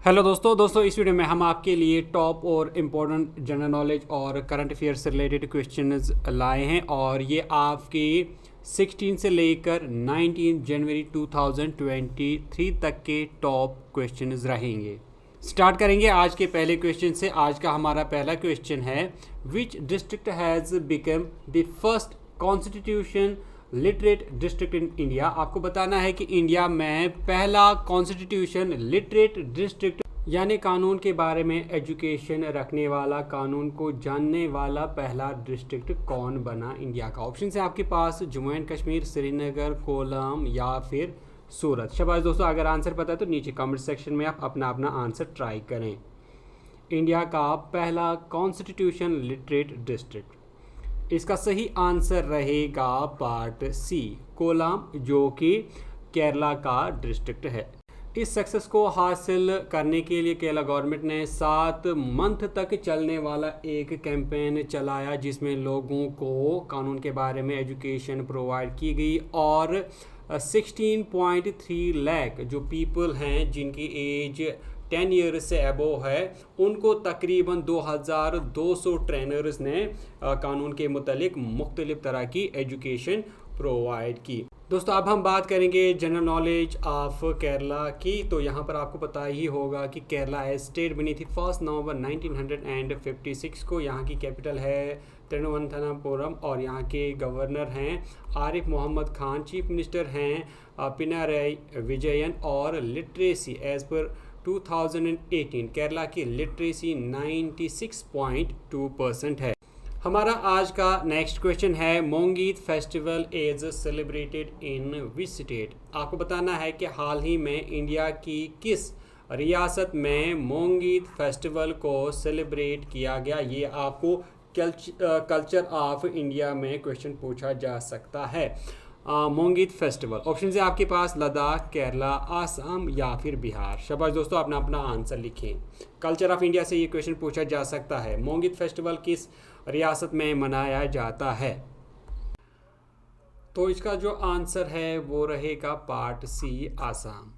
Hello दोस्तों इस video में हम आपके लिए टॉप और इम्पोर्टेंट जनरल नॉलेज और करंट अफेयर से रिलेटेड क्वेश्चंस लाए हैं और ये आपके 16 से लेकर 19 जनवरी 2023 तक के टॉप क्वेश्चंस रहेंगे। स्टार्ट करेंगे आज के पहले क्वेश्चन से। आज का हमारा पहला क्वेश्चन है, which district has become the first constitution literate district in India. आपको बताना है कि इंडिया में पहला कॉन्स्टिट्यूशन लिटरेट डिस्ट्रिक्ट यानी कानून के बारे में एजुकेशन रखने वाला, कानून को जानने वाला पहला डिस्ट्रिक्ट कौन बना इंडिया का। ऑप्शन है आपके पास जम्मू एंड कश्मीर, श्रीनगर, कोलम या फिर सूरत। शाबाश दोस्तों, अगर आंसर पता है तो नीचे कमेंट सेक्शन में आप अपना आंसर ट्राई करें। इंडिया का पहला कॉन्स्टिट्यूशन लिटरेट डिस्ट्रिक्ट, इसका सही आंसर रहेगा पार्ट सी, कोलाम, जो कि केरला का डिस्ट्रिक्ट है। इस सक्सेस को हासिल करने के लिए केरला गवर्नमेंट ने 7 मंथ तक चलने वाला एक कैंपेन चलाया, जिसमें लोगों को कानून के बारे में एजुकेशन प्रोवाइड की गई और 16.3 लाख जो पीपल हैं जिनकी एज 10 ईयर्स से अबोव है, उनको तकरीबन 2200 ट्रेनर्स ने कानून के मुतालिक मुख्तलिफ तरह की एजुकेशन प्रोवाइड की। दोस्तों अब हम बात करेंगे जनरल नॉलेज ऑफ केरला की। तो यहाँ पर आपको पता ही होगा कि केरला स्टेट बनी थी 1 नवंबर 1956 को। यहाँ की कैपिटल है तिरुवनंतपुरम और यहाँ के गवर्नर हैं आरिफ मोहम्मद खान, चीफ मिनिस्टर हैं पिनाराई विजयन और लिटरेसी एज पर 2018 केरला की लिटरेसी 96.2% है। हमारा आज का नेक्स्ट क्वेश्चन है, Mongeet festival is celebrated in which state. आपको बताना है कि हाल ही में इंडिया की किस रियासत में मोंगीत फेस्टिवल को सेलिब्रेट किया गया। ये आपको कल्चर ऑफ इंडिया में क्वेश्चन पूछा जा सकता है। मोंगीत फेस्टिवल, ऑप्शन है आपके पास लद्दाख, केरला, आसाम या फिर बिहार। शाबाश दोस्तों, अपना आंसर लिखें। कल्चर ऑफ इंडिया से ये क्वेश्चन पूछा जा सकता है, मोंगीत फेस्टिवल किस रियासत में मनाया जाता है। तो इसका जो आंसर है वो रहेगा पार्ट सी, आसाम।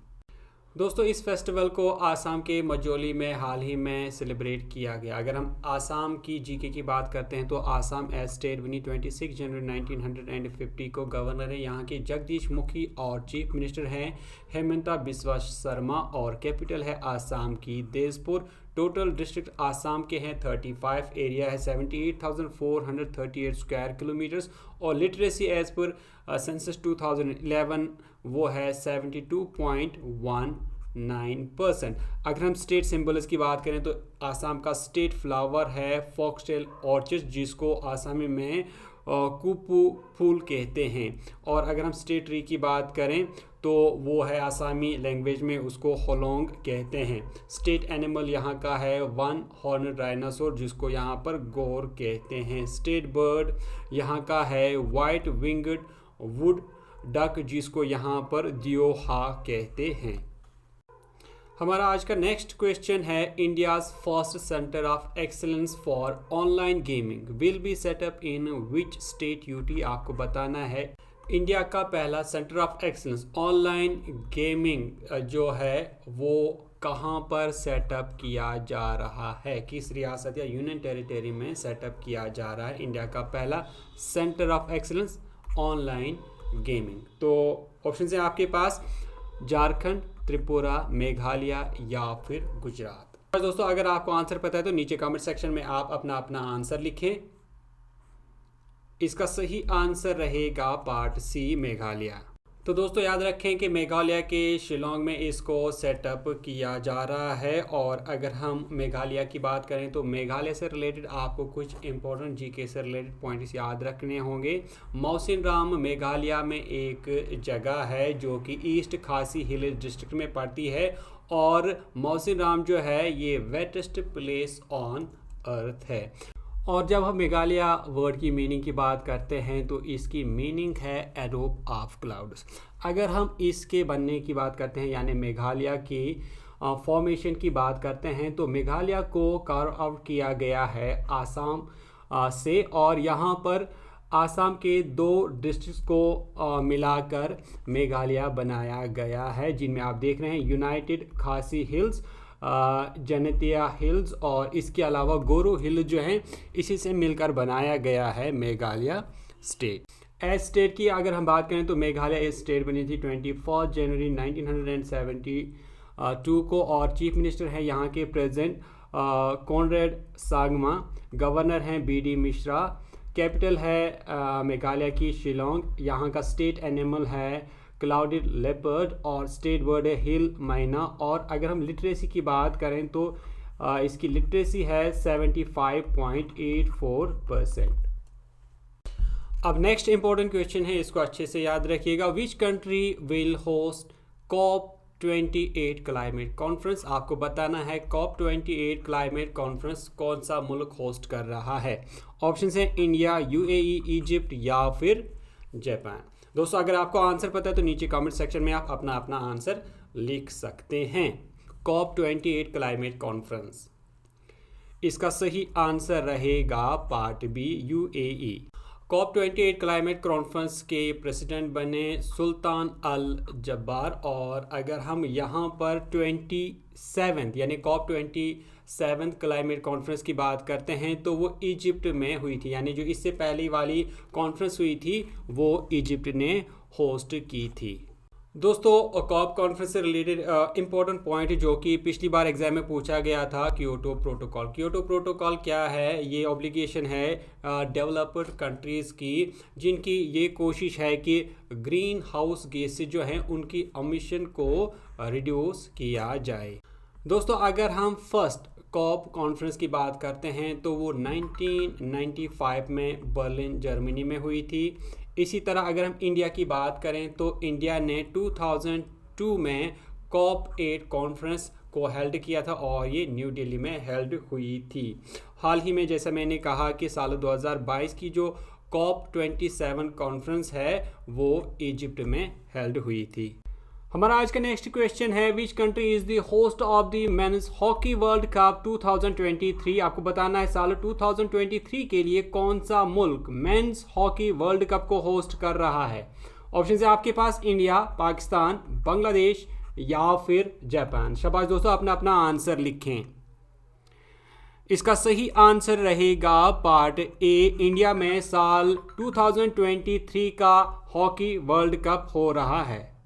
दोस्तों इस फेस्टिवल को आसाम के मजौली में हाल ही में सेलिब्रेट किया गया। अगर हम आसाम की जीके की बात करते हैं तो आसाम एज स्टेट बनी 26 जनवरी 1950 को। गवर्नर है यहाँ के जगदीश मुखी और चीफ मिनिस्टर हैं हेमंता बिस्वा शर्मा और कैपिटल है आसाम की दिसपुर। टोटल डिस्ट्रिक्ट आसाम के हैं 35, एरिया है 78,438 स्क्वायर किलोमीटर्स और लिटरेसी एज पर सेंसस 2011 वो है 72.19%। अगर हम स्टेट सिंबल्स की बात करें तो आसाम का स्टेट फ्लावर है फॉक्सटेल ऑर्चिड, जिसको आसामी में कुपू फूल कहते हैं। और अगर हम स्टेट ट्री की बात करें तो वो है आसामी लैंग्वेज में उसको होलोंग कहते हैं। स्टेट एनिमल यहाँ का है 1 हॉर्नड डायनासोर, जिसको यहाँ पर गोर कहते हैं। स्टेट बर्ड यहाँ का है वाइट विंगड वुड डक, जिसको यहाँ पर दियोहा कहते हैं। हमारा आज का नेक्स्ट क्वेश्चन है, India's first centre of excellence for online gaming will be set up in which state UT. आपको बताना है इंडिया का पहला centre of excellence online gaming जो है वो कहाँ पर सेटअप किया जा रहा है, किस रियासत या यूनियन टेरिटरी में सेटअप किया जा रहा है इंडिया का पहला centre of excellence online gaming. तो ऑप्शन है आपके पास झारखंड, त्रिपुरा, मेघालय या फिर गुजरात। दोस्तों अगर आपको आंसर पता है तो नीचे कमेंट सेक्शन में आप अपना आंसर लिखें। इसका सही आंसर रहेगा पार्ट सी, मेघालय। तो दोस्तों याद रखें कि मेघालय के शिलोंग में इसको सेटअप किया जा रहा है। और अगर हम मेघालय की बात करें तो मेघालय से रिलेटेड आपको कुछ इंपॉर्टेंट जीके से रिलेटेड पॉइंट्स याद रखने होंगे। मौसिनराम मेघालय में एक जगह है जो कि ईस्ट खासी हिल्स डिस्ट्रिक्ट में पड़ती है और मौसिनराम जो है ये वेटेस्ट प्लेस ऑन अर्थ है। और जब हम मेघालय वर्ड की मीनिंग की बात करते हैं तो इसकी मीनिंग है एरोप ऑफ क्लाउड्स। अगर हम इसके बनने की बात करते हैं यानी मेघालय की फॉर्मेशन की बात करते हैं तो मेघालय को कार्व आउट किया गया है आसाम से और यहाँ पर आसाम के 2 डिस्ट्रिक्ट्स को मिलाकर मेघालय बनाया गया है, जिनमें आप देख रहे हैं यूनाइटेड खासी हिल्स जैंतिया हिल्स, और इसके अलावा गोरो हिल जो है इसी से मिलकर बनाया गया है मेघालय स्टेट। एज स्टेट की अगर हम बात करें तो मेघालय एज स्टेट बनी थी 21 जनवरी 1972 को, और चीफ मिनिस्टर हैं यहाँ के प्रेजेंट कॉनरेड सांगमा, गवर्नर हैं BD मिश्रा, कैपिटल है मेघालय की शिलोंग, यहाँ का स्टेट एनिमल है क्लाउडेड लेपर्ड और स्टेट बर्ड है हिल मैना। और अगर हम लिटरेसी की बात करें तो इसकी लिटरेसी है 75.84%। अब नेक्स्ट इंपॉर्टेंट क्वेश्चन है, इसको अच्छे से याद रखिएगा। Which country will host COP28 climate conference? आपको बताना है COP28 क्लाइमेट कॉन्फ्रेंस कौन सा मुल्क होस्ट कर रहा है। ऑप्शन है इंडिया, UAE, इजिप्ट या फिर जापान। दोस्तों अगर आपको आंसर पता है तो नीचे कमेंट सेक्शन में आप अपना अपना आंसर लिख सकते हैं। COP28 क्लाइमेट कॉन्फ्रेंस, इसका सही आंसर रहेगा part B, UAE। COP28 climate conference के प्रेसिडेंट बने सुल्तान अल जब्बार, और अगर हम यहाँ पर 27 यानी COP27 क्लाइमेट कॉन्फ्रेंस की बात करते हैं तो वो इजिप्ट में हुई थी, यानी जो इससे पहले वाली कॉन्फ्रेंस हुई थी वो इजिप्ट ने होस्ट की थी। दोस्तों COP कॉन्फ्रेंस से रिलेटेड इंपॉर्टेंट पॉइंट जो कि पिछली बार एग्जाम में पूछा गया था, क्योटो प्रोटोकॉल। क्योटो प्रोटोकॉल क्या है? ये ऑब्लिगेशन है डेवलप्ड कंट्रीज़ की, जिनकी ये कोशिश है कि ग्रीन हाउस गैसेज जो हैं उनकी एमिशन को रिड्यूस किया जाए। दोस्तों अगर हम फर्स्ट COP कॉन्फ्रेंस की बात करते हैं तो वो 1995 में बर्लिन जर्मनी में हुई थी। इसी तरह अगर हम इंडिया की बात करें तो इंडिया ने 2002 में COP8 कॉन्फ्रेंस को हेल्ड किया था और ये न्यू दिल्ली में हेल्ड हुई थी। हाल ही में जैसा मैंने कहा कि साल 2022 की जो COP27 कॉन्फ्रेंस है वो इजिप्ट में हेल्ड हुई थी। हमारा आज का नेक्स्ट क्वेश्चन है, विच country is the host of the men's hockey world cup 2023? आपको बताना है साल 2023 के लिए कौन सा मुल्क मेंस हॉकी वर्ल्ड कप को होस्ट कर रहा है। ऑप्शन है आपके पास इंडिया, पाकिस्तान, बांग्लादेश या फिर जापान। शाबाश दोस्तों, अपना अपना आंसर लिखें। इसका सही आंसर रहेगा पार्ट ए, इंडिया में साल 2023 का हॉकी वर्ल्ड कप हो रहा है।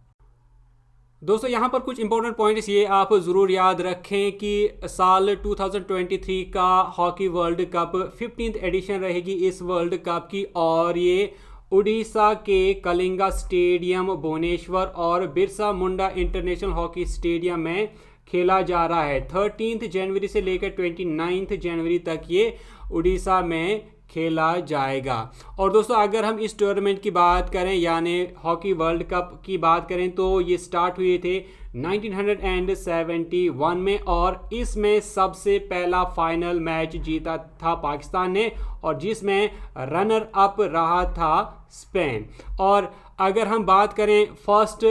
दोस्तों यहाँ पर कुछ इंपॉर्टेंट पॉइंट्स ये आप ज़रूर याद रखें कि साल 2023 का hockey world cup 15th addition रहेगी इस वर्ल्ड कप की, और ये उड़ीसा के कलिंगा स्टेडियम भुवनेश्वर और Birsa Munda international hockey stadium में खेला जा रहा है। 13 जनवरी से लेकर 29 जनवरी तक ये उड़ीसा में खेला जाएगा। और दोस्तों अगर हम इस टूर्नामेंट की बात करें यानी हॉकी वर्ल्ड कप की बात करें तो ये स्टार्ट हुए थे 1971 में, और इसमें सबसे पहला फाइनल मैच जीता था पाकिस्तान ने, और जिसमें रनर अप रहा था स्पेन। और अगर हम बात करें फर्स्ट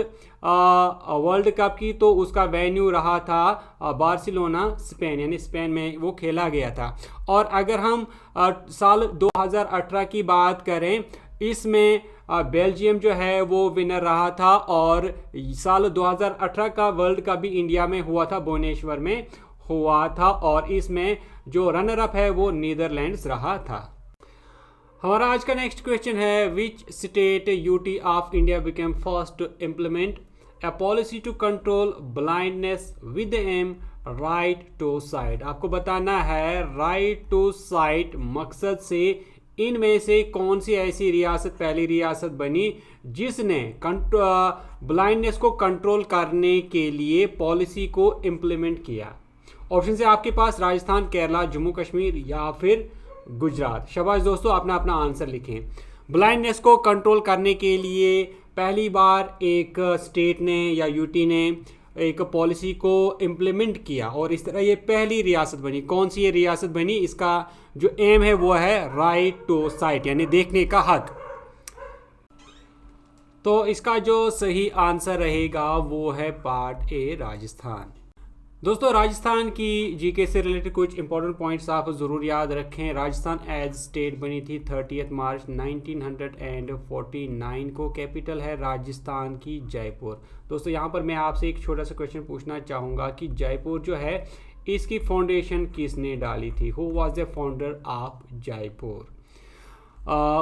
वर्ल्ड कप की तो उसका वेन्यू रहा था बार्सिलोना स्पेन, यानी स्पेन में वो खेला गया था। और अगर हम साल 2018 की बात करें, इसमें बेल्जियम जो है वो विनर रहा था, और साल 2018 का वर्ल्ड कप भी इंडिया में हुआ था, भुवनेश्वर में हुआ था, और इसमें जो रनर अप है वो नीदरलैंड्स रहा था। हमारा आज का नेक्स्ट क्वेश्चन है, which state UT of India became first to implement a policy to control blindness with the aim right to sight? आपको बताना है right to sight मकसद से इनमें से कौन सी ऐसी रियासत पहली रियासत बनी जिसने ब्लाइंडनेस को कंट्रोल करने के लिए पॉलिसी को इम्प्लीमेंट किया। ऑप्शन है आपके पास राजस्थान, केरला, जम्मू कश्मीर या फिर गुजरात। शाबाश दोस्तों, अपना अपना आंसर लिखें। ब्लाइंडनेस को कंट्रोल करने के लिए पहली बार एक स्टेट ने या यूटी ने एक पॉलिसी को इम्प्लीमेंट किया और इस तरह ये पहली रियासत बनी। कौन सी ये रियासत बनी? इसका जो एम है वो है राइट टू साइट, यानी देखने का हक। तो इसका जो सही आंसर रहेगा वो है पार्ट ए, राजस्थान। दोस्तों राजस्थान की जीके से रिलेटेड कुछ इंपॉर्टेंट पॉइंट्स आप ज़रूर याद रखें। राजस्थान एज स्टेट बनी थी 30 मार्च 1949 को। कैपिटल है राजस्थान की जयपुर। दोस्तों यहाँ पर मैं आपसे एक छोटा सा क्वेश्चन पूछना चाहूँगा कि जयपुर जो है इसकी फाउंडेशन किसने डाली थी? Who was the founder of Jaipur?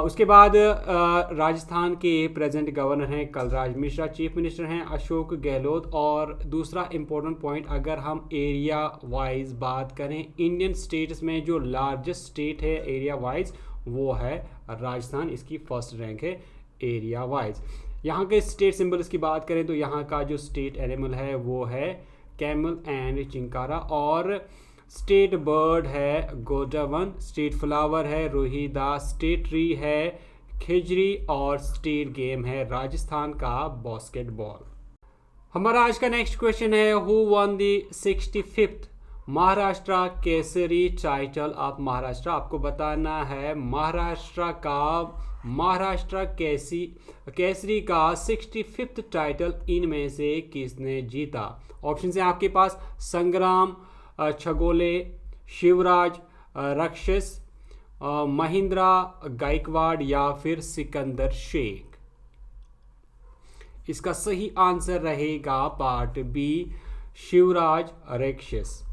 उसके बाद राजस्थान के प्रेजेंट गवर्नर हैं कलराज मिश्रा, चीफ मिनिस्टर हैं अशोक गहलोत। और दूसरा इम्पोर्टेंट पॉइंट, अगर हम एरिया वाइज बात करें, इंडियन स्टेट्स में जो लार्जेस्ट स्टेट है एरिया वाइज वो है राजस्थान, इसकी फर्स्ट रैंक है एरिया वाइज। यहाँ के स्टेट सिंबल्स की बात करें तो यहाँ का जो स्टेट एनिमल है वो है कैमल एंड चिंकारा, और स्टेट बर्ड है गोडावन, स्टेट फ्लावर है रोहिदास, स्टेट ट्री है खिजरी और स्टेट गेम है राजस्थान का बास्केटबॉल। हमारा आज का नेक्स्ट क्वेश्चन है who one the 65th Maharashtra Kesari title of Maharashtra? आपको बताना है महाराष्ट्र केसरी का 65th टाइटल इनमें से किसने जीता? ऑप्शन है आपके पास संग्राम छगोले, शिवराज राक्षस, महिंद्रा गायकवाड़ या फिर सिकंदर शेख। इसका सही आंसर रहेगा पार्ट बी, शिवराज राक्षस।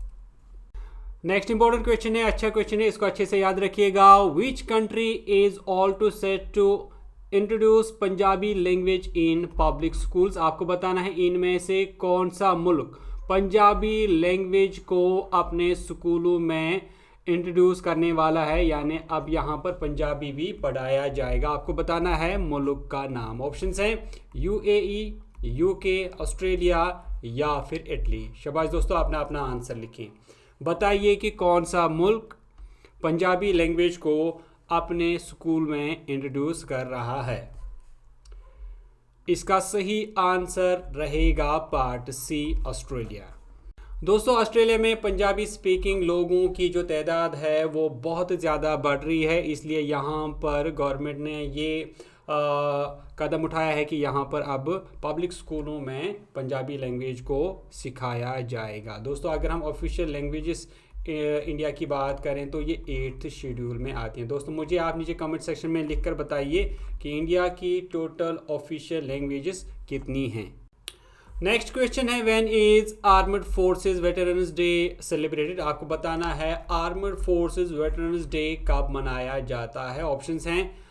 नेक्स्ट इंपॉर्टेंट क्वेश्चन है, अच्छा क्वेश्चन है, इसको अच्छे से याद रखिएगा। Which country is all to set to introduce Punjabi language in public schools? आपको बताना है इनमें से कौन सा मुल्क पंजाबी लैंग्वेज को अपने स्कूलों में इंट्रोड्यूस करने वाला है, यानी अब यहाँ पर पंजाबी भी पढ़ाया जाएगा। आपको बताना है मुल्क का नाम। ऑप्शंस हैं यूएई, यूके, ऑस्ट्रेलिया या फिर इटली। शाबाश दोस्तों, अपना अपना आंसर लिखें। बताइए कि कौन सा मुल्क पंजाबी लैंग्वेज को अपने स्कूल में इंट्रोड्यूस कर रहा है। इसका सही आंसर रहेगा पार्ट सी, ऑस्ट्रेलिया। दोस्तों ऑस्ट्रेलिया में पंजाबी स्पीकिंग लोगों की जो तादाद है वो बहुत ज़्यादा बढ़ रही है, इसलिए यहाँ पर गवर्नमेंट ने ये कदम उठाया है कि यहाँ पर अब पब्लिक स्कूलों में पंजाबी लैंग्वेज को सिखाया जाएगा। दोस्तों अगर हम ऑफिशियल लैंग्वेजेस इंडिया की बात करें तो ये 8th शेड्यूल में आती हैं। दोस्तों मुझे आप नीचे कमेंट सेक्शन में लिखकर बताइए कि इंडिया की टोटल ऑफिशियल लैंग्वेजेस कितनी हैं। नेक्स्ट क्वेश्चन है when is armed forces veterans day celebrated? आपको बताना है आर्मड फोर्सेस वेटरन्स डे कब मनाया जाता है। ऑप्शंस हैं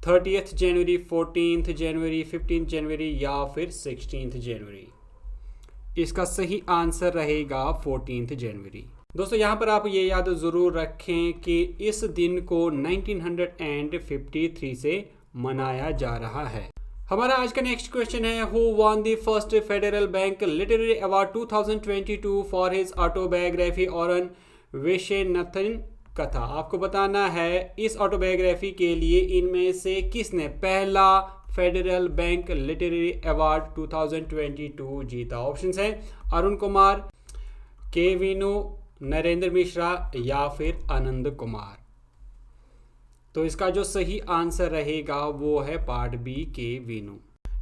30th जनवरी, 14th जनवरी, 15th जनवरी या फिर 16th जनवरी। इसका सही आंसर रहेगा 14th जनवरी। दोस्तों यहाँ पर आप ये याद ज़रूर रखें कि इस दिन को 1953 से मनाया जा रहा है। हमारा आज का नेक्स्ट क्वेश्चन है who won the first Federal Bank Literary Award 2022 for his autobiography on Viswanathan Katha? आपको बताना है इस ऑटोबायोग्राफी के लिए इनमें से किसने पहला फेडरल बैंक लिटरेरी अवार्ड 2022 जीता? ऑप्शंस हैं अरुण कुमार, के वीनू, नरेंद्र मिश्रा या फिर आनंद कुमार। तो इसका जो सही आंसर रहेगा वो है पार्ट बी, के वीनू।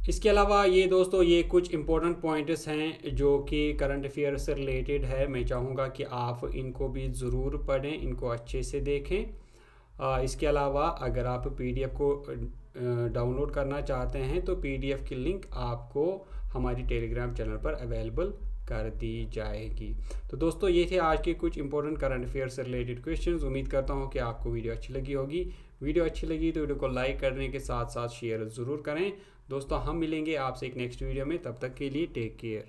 इसके अलावा ये दोस्तों ये कुछ इंपॉर्टेंट पॉइंट्स हैं जो कि करंट अफेयर से रिलेटेड है। मैं चाहूँगा कि आप इनको भी ज़रूर पढ़ें, इनको अच्छे से देखें। इसके अलावा अगर आप पीडीएफ को डाउनलोड करना चाहते हैं तो पीडीएफ की लिंक आपको हमारी टेलीग्राम चैनल पर अवेलेबल कर दी जाएगी। तो दोस्तों ये थे आज के कुछ इंपॉर्टेंट करंट अफेयर से रिलेटेड क्वेश्चंस। उम्मीद करता हूँ कि आपको वीडियो अच्छी लगी होगी। वीडियो अच्छी लगी तो वीडियो को लाइक करने के साथ साथ शेयर ज़रूर करें। दोस्तों हम मिलेंगे आपसे एक नेक्स्ट वीडियो में, तब तक के लिए टेक केयर।